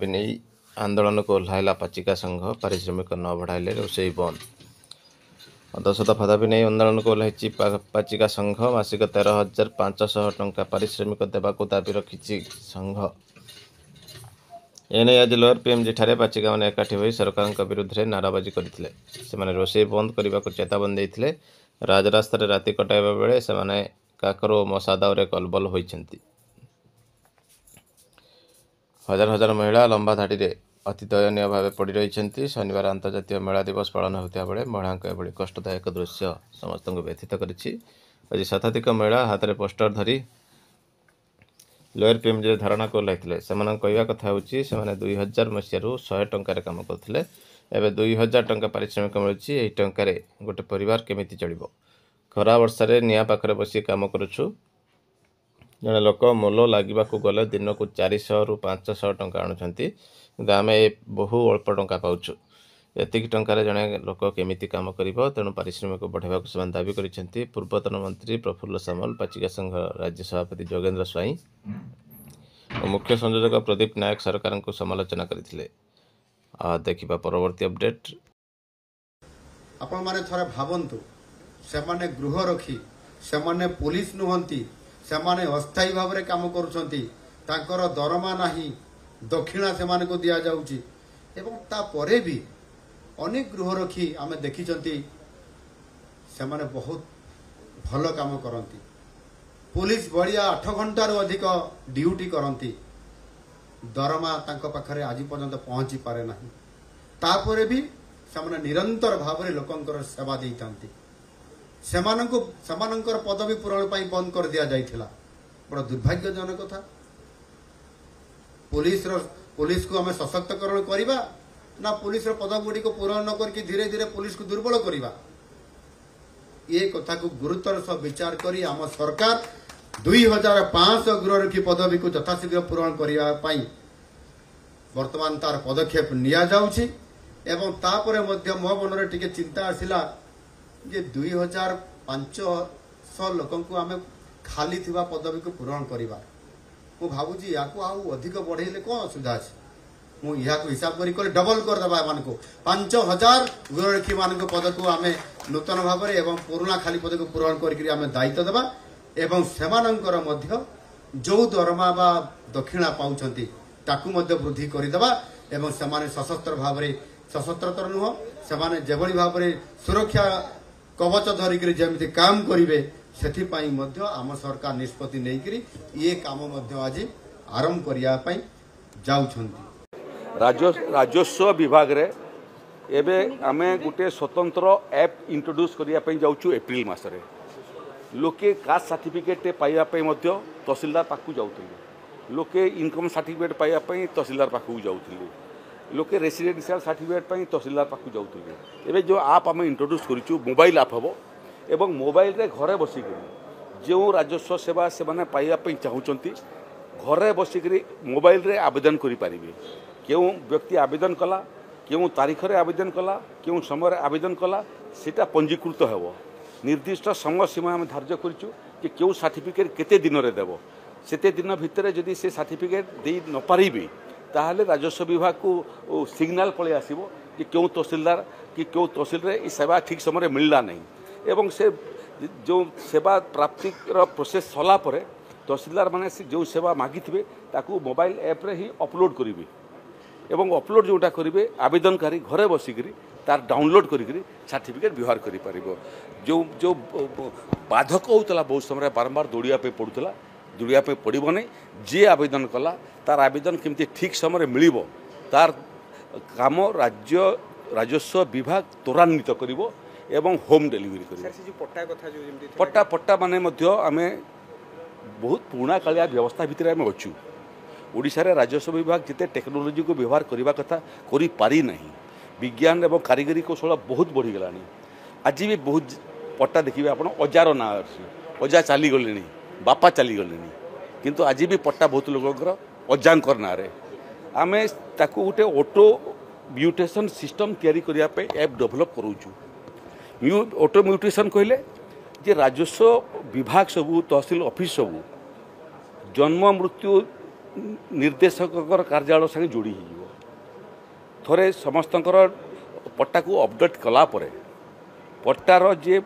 दाबी नहीं आंदोलन को ओह्लाइला पाचिका संघ। पारिश्रमिक न बढ़ाइले रोषेई बंद। 10 दफा दाबी नहीं आंदोलन को ओह्लाइछि पाचिका संघ। मासिक 13,500 टंका पारिश्रमिक देवाक दाबी रखिछि संघ। एने आज लोअर पीएमजी ठारे पाचिका मैंने एकाठी होई सरकार विरुद्ध में नाराबाजी करते से रोषेई बंद करने को चेतावनी देते। राजरास्त राति कटाइबा बेले से काकर और मशा दाउरे कलबल होइछन्ति। हजार हजार महिला लंबा धाड़ी रे अति दयनीय भाव पड़ रही। शनिवार अंतर्जातीय महिला दिवस पालन होता बेले महिला एभली कष्टदायक दृश्य समस्त व्यथित करिछि। आज शताधिक महिला हाथ में पोस्टर धरी लोअर पीएमजी धारणा को ओह्लाइथिले। सेमान कहवा कथा होछि सेमाने 2000 मसीह 100 टंकार काम करथिले। एबे 2000 टंका पारिश्रमिक मिलुछि। एही टंकार गोटे परिवार केमिति चलिबो। खरा वर्षा रे निया पाखरे बसी काम करूछु। जने लोक मोल लागिबाकू गले दिन को 400 रु 500 टंका आणुछंती। आमे बहु अल्प टंका पाउछु। एतिक टंकार जने लोक केमिति काम करिबो। तेणु पारिश्रमिक बढ़ाइबाकू सेमान दाबी करिसेंती। पूर्वतन मंत्री प्रफुल्ल सामल, पाचिका संघ राज्य सभापति जोगेन्द्र स्वाई और मुख्य संयोजक प्रदीप नायक सरकार को समालोचना करथिले। देखिबा परवर्ती अपडेट। आपण माने थरे भाबंतु सेमाने गृह रखी सेमाने पुलिस नुहंती सेमाने अस्थायी भाव में काम करुछंती। तांकर दरमा नाही दक्षिणा सेमाने को दिया जाउची एवं ता परे भी अनेक गृह रखी आमे देखिचंती सेमाने बहुत भल काम करंती। पुलिस बढ़िया 8 घंटा रु अधिक ड्यूटी करंती। दरमा तांको पाखरे आज पर्यंत पहुंची पारे नाही। तापरे भी सेमाने निरंतर भाव में लोकंकर सेवा देइतांती। सेमानंकर पदवी पूरण पाई बंद कर दिया जाइथिला। बड़ दुर्भाग्यजनक कथा। पुलिस को आमे सशक्तकरण करिबा ना पुलिस पदवी गुडी को पूरण न करके धीरे धीरे पुलिस को दुर्बल करिबा। ये कथा को गुरुतर सह विचार करी आम सरकार 2500 गृहरक्षी पदवी को यथाशीघ्र पूरण करने वर्तमान तार पदक्षेप निया जाउछि। एवं तापरे मध्य मो मन रे टिके चिंता आसिला जे 2500 लोक को आमे खाली थिबा पदवी को पूरण करिबा। मु भाबुजी या को आउ अधिक बढ़ेले कोन असुविधा अछि। मु या को हिसाब करी कोले डबल कर दबा मान को 5000 गृहरक्षी मान को पद को आमे नूतन भाव में एवं पुराना खाली पद को पूरण करी आमे दायित्व देबा। एवं सेमानंकर मध्य जो दरमा बा दक्षिणा पाउछंती ताकू मध्य वृद्धि करिदबा। एवं सेमाने सशस्त्र भाव में सशस्त्रतर नुह सेमाने जेभली भाव में सुरक्षा कवच धरिक जमी काम करेंगे से आम सरकार निष्पत्ति नहीं ये काम आज आरंभ करने राजस्व विभाग रे एबे आमे गुटे स्वतंत्र ऐप इंट्रोड्यूस करने जाऊँ एप्रिल मासरे। लोके कास्ट सर्टिफिकेट पाइबापी तहसीलदार पाखु जाऊले। लोके इनकम सर्टिफिकेट पाइबापी तहसीलदार पाखु जाऊले। लोके रेसिडेंशियल सर्टिफिकेट तहसीलदार पाखु जाऊले। एबे जो आप आम इंट्रोड्यूस करूँ मोबाइल आप हम एवं मोबाइल रे घरे बसिक जो राजस्व सेवा से माने पाइबापी चाहूँगी घरे बसिक मोबाइल रे आवेदन करें। क्यों व्यक्ति आवेदन कला क्यों तारीख रे आवेदन कला क्यों समय आवेदन कला सेटा पंजीकृत हो। निर्दिष्ट समय सीमा आम धार्य करूँ कि क्यों सर्टिफिकेट केते दिन रे देव सेते दिन भितर जदि से सर्टिफिकेट दे न पारिबे ताहले राजस्व विभाग को सिग्नाल पळे आसीबो कि क्यों तहसीलदार कि क्यों तहसील रे सेवा ठीक समय मिलला नहीं। एवं से जो सेवा प्राप्ति प्रोसेस सला परे तहसीलदार माने जो सेवा मागी थे ताकू मोबाइल ऐप रे ही अपलोड करेंगे। एवं अपलोड जोटा करेंगे आवेदनकारी घरे बसिक तार डाउनलोड करी सर्टिफिकेट व्यवहार करें। जो जो बाधक होता बहुत समय बारंबार दौड़िया पड़ूला दौड़िया पड़ो नहीं। जी आवेदन कला तार आवेदन केमती ठीक समय मिल तार काम राजस्व विभाग त्वरान्वित करिवो एवं होम डिलीवरी कर पट्टा पट्टा माने आमे बहुत पुराना कालिया व्यवस्था भितर आमे अच्छू। ओडिशा रे राजस्व विभाग जिते टेक्नोलोजी को व्यवहार करने कथा करि पारि नहीं। विज्ञान एवं कारीगरी कौशल बहुत बढ़ीगला। आज भी बहुत पट्टा देखिए आप अजार ना अजा चलीगले बापा चलीगले किंतु आज भी पट्टा बहुत लोकर अजांकर ना आम ताकू गोटे ऑटो म्यूटेशन सिस्टम तैयारी करने ऐप डेभलप करूँ। ऑटो म्यूटेशन कहले जे राजस्व विभाग सबू तहसील ऑफिस सबू जन्म मृत्यु निर्देशक कार्यालय संगे जोड़ी हो थोड़े समस्त पट्टा को अपडेट कलापर पट्टार जे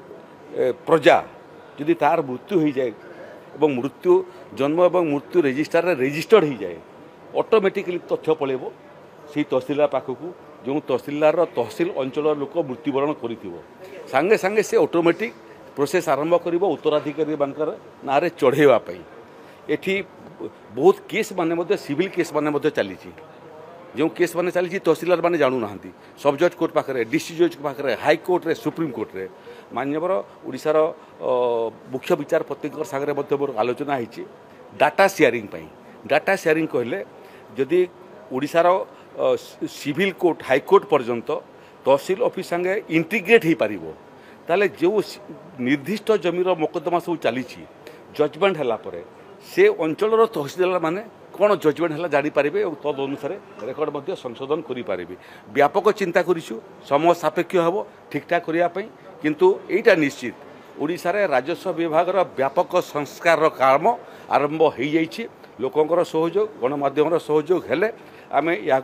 प्रजा यदि तार मृत्यु हो जाए और मृत्यु जन्म और मृत्यु रेजिस्टार रेजिस्टर्ड हो जाए ऑटोमेटिकली तथ्य पलैब से तहसीलदार पाखक जो तहसीलदार तहसील अंचल लोक मृत्युवरण कर सांगे सांगे से ऑटोमेटिक प्रोसेस आरंभ कर उत्तराधिकारी ना चढ़ाई एठी बहुत केस माने सिविल केस माने चली जो केस माने चली तहसीलदार माने जानू ना सब जज कोर्ट पाखे डिस्ट्रिक्ट जज पाखे हाईकोर्ट रे सुप्रीम कोर्ट रे माननीय ओडिशार मुख्य विचारपति सागर मोर आलोचना होती डाटा शेयरिंग कहले जदि ओडिशार सिविल कोर्ट हाईकोर्ट पर्यंत तहसील ऑफिस संगे इंटीग्रेट हो पार ताले जो निर्दिष्ट जमीर मोकदमा सब चली जजमेंट है से अंचल तहसीलदार माने कौन जजमेंट है जानीपारे और तद अनुसार रेकर्ड संशोधन करें व्यापक चिंता करूँ समय सापेक्ष हम ठीक ठाक करने किंतु एटा निश्चित ओडिशा रे राजस्व विभाग व्यापक संस्कार काम आरंभ हो जाइए लोकंर सहयोग गणमाध्यम सहयोग हेले आम या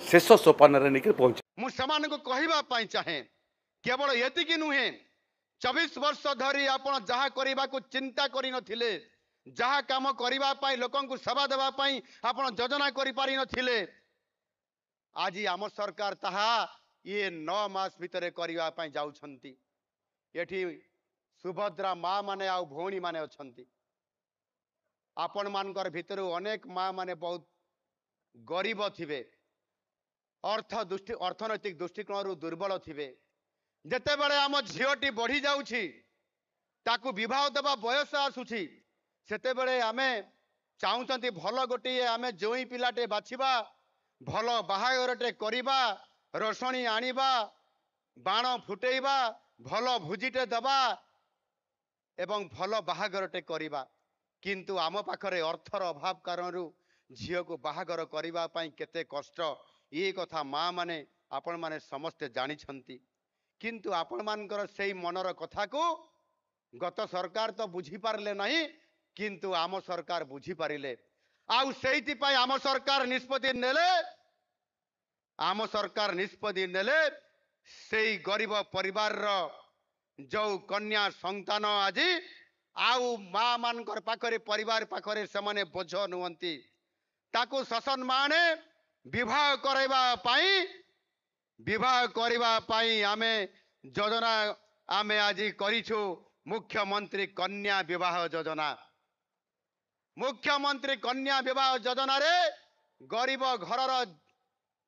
शेष सोपान नहीं पहुँच मुझे चाहे केवल ये नुहे 24 वर्ष धरी आपण जहाँ करने को चिंता करी नथिले जहाँ काम करने लोक सेवा देवाई आप योजना कर आज आम सरकार ताहा ये 9 मास भितर करने जाउछंती एठी सुभद्रा माँ माने आ भौणी माने अछंती आपण मानकर भितर अनेक माँ माने बहुत गरीब थिबे अर्थनैतिक दृष्टिकोण दुर्बल थिबे जेते बेले आम झीटी बढ़ी जाउछि ताकू विवाह देवा बयस आसुछि सेते बेले आमे चाहूचंती भल गोटे आमे जोई पिलाटे बाछिबा भल बाहागरटे करिबा रसणी आनिबा बाण फुटेइबा भल भुजिटे दबा एवं भल बाहागरटे करिबा किंतु आम पाखरे अर्थर अभाव कारण झील को बाहागर करिबा पई केते कष्ट ये कथा माँ माने आपण माने समस्ते जानिछंती किंतु आपण मानकर सेई मनर कथा को गत सरकार तो बुझी पारले नहीं किंतु आम सरकार बुझी पारिले आउ सेइति पई आम सरकार निष्पत्ति नेले सेई गरीब परिवार जो कन्या संतान आज आउ माँ मानकर पाखरे परिवार पाखरे से बोझ नुहंती ताकू शासन माने विवाह करवा पाई आमे योजना आमे आज करिछु मुख्यमंत्री कन्या विवाह योजना रे गरीब घरर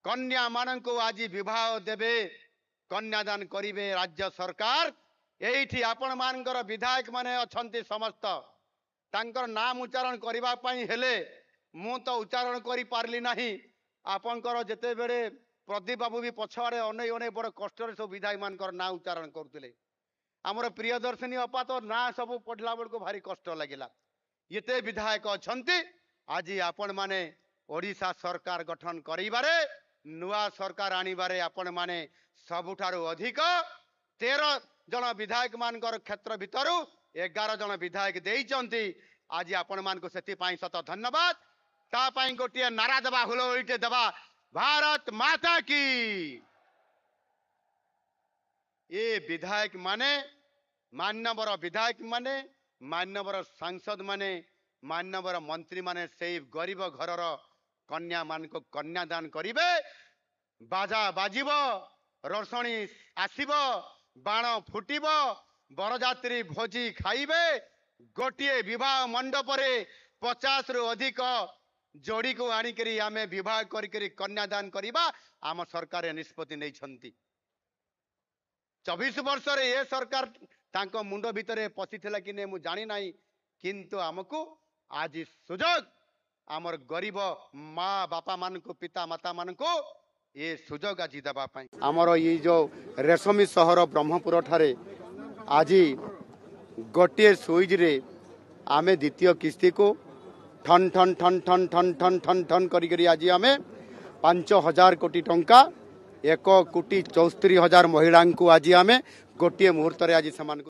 कन्या मानंको आज विवाह देबे कन्यादान करिवे राज्य सरकार एठी आपण मानकर विधायक माने अछंती समस्त तांकर नाम उच्चारण करबा पई हेले मु तो उच्चारण करि पारली नाही आपनकर जेते बेले प्रदीप बाबू भी पछाड़े अने बड़ कष्ट सब विधायक मानकर ना उच्चारण करते आमर प्रियदर्शनी अपा तो ना सब पढ़ला बेल को भारी कष्ट लगिला ये विधायक अच्छा आज आपण माने ओडिशा सरकार गठन करिबारे नुआ सरकार आनिबारे आपण माने सबुठारु अधिक 13 जन विधायक मानकर क्षेत्र भितरु 11 जन विधायक देइचंती आज आपण मानको सेति पई सत धन्यवाद ता पई गोटिए नारा देबा हुलोइटे देबा भारत माता की ये विधायक माने मान्यवर विधायक माने मान्यवर सांसद माने मान्यवर मंत्री माने से गरीब घरर कन्या मान को कन्यादान करिवे बाजा बाजिब रसणी आसिब बाण फुटिब बरजात्री भोजी खाइबे गोटिए विवाह मंडप रे 50 रु अधिक जोड़ी को आनिकरी आमे विवाह करी कन्यादान करिबा आम सरकार निष्पत्ति नहीं छंती 24 वर्ष रे ये सरकार तांको मुंड भितरे पशिथिला कि ने मु जानि नाही किंतु आमको आज सुजोग आमर गरीब माँ बापा मान को पिता माता मान को ये सुजोग आज देबा पई आमर ये जो रेशमी सहर ब्रह्मपुर ठारे आज गोटे सुइज रे आमे द्वितीय किस्ती को ठन ठन ठन ठन ठन ठन ठन ठन करी आज आमे 5,000 कोटी टंका 1,74,000 महिला को आज आमे गोटे मुहूर्त आज समान